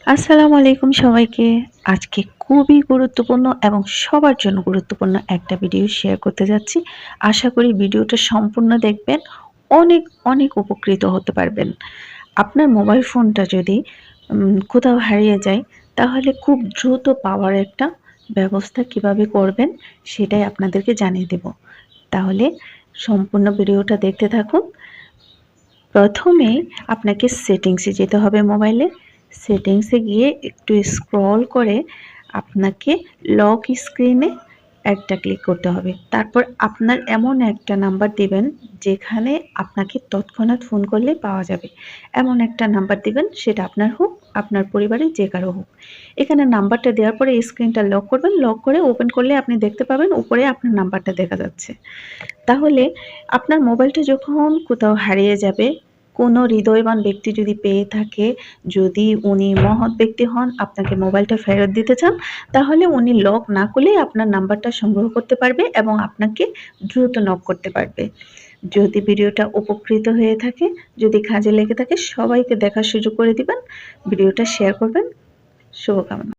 আসসালামু আলাইকুম সবাইকে। আজকে খুবই গুরুত্বপূর্ণ এবং সবার জন্য গুরুত্বপূর্ণ একটা ভিডিও শেয়ার করতে যাচ্ছি। আশা করি ভিডিওটা সম্পূর্ণ দেখবেন। অনেক, অনেক উপকৃত হতে পারবেন। আপনার মোবাইল ফোনটা যদি কোথাও হারিয়ে যায়, তাহলে খুব দ্রুত পাওয়ার একটা ব্যবস্থা কিভাবে করবেন, সেটাই আপনাদেরকে জানিয়ে দেব। তাহলে সম্পূর্ণ ভিডিওটা দেখতে থাকুন। প্রথমে আপনাকে সেটিংসে যেতে হবে মোবাইলে। সেটিংসে গিয়ে একটু স্ক্রল করে আপনাকে লক স্ক্রিনে একটা ক্লিক করতে হবে। তারপর আপনার এমন একটা নাম্বার দিবেন যেখানে আপনাকে তৎক্ষণাৎ ফোন করলে পাওয়া যাবে। এমন একটা নাম্বার দিবেন, সেটা আপনার হোক, আপনার পরিবারের যে কারো হোক। এখানে নাম্বারটা দেওয়ার পরে স্ক্রিনটা লক করবেন। লক করে ওপেন করলে আপনি দেখতে পাবেন উপরে আপনার নাম্বারটা দেখা যাচ্ছে। তাহলে আপনার মোবাইলটা যখন কোথাও হারিয়ে যাবে, কোনো হৃদয়বান ব্যক্তি যদি পেয়ে থাকে, যদি উনি মহৎ ব্যক্তি হন, আপনাকে মোবাইলটা ফেরত দিতে চান, তাহলে উনি লক না খুলেই আপনার নাম্বারটা সংগ্রহ করতে পারবে এবং আপনাকে দ্রুত নক করতে পারবে। যদি ভিডিওটা উপকৃত হয়ে থাকে, যদি কাজে লেগে থাকে, সবাইকে দেখার সুযোগ করে দিবেন। ভিডিওটা শেয়ার করবেন। শুভকামনা।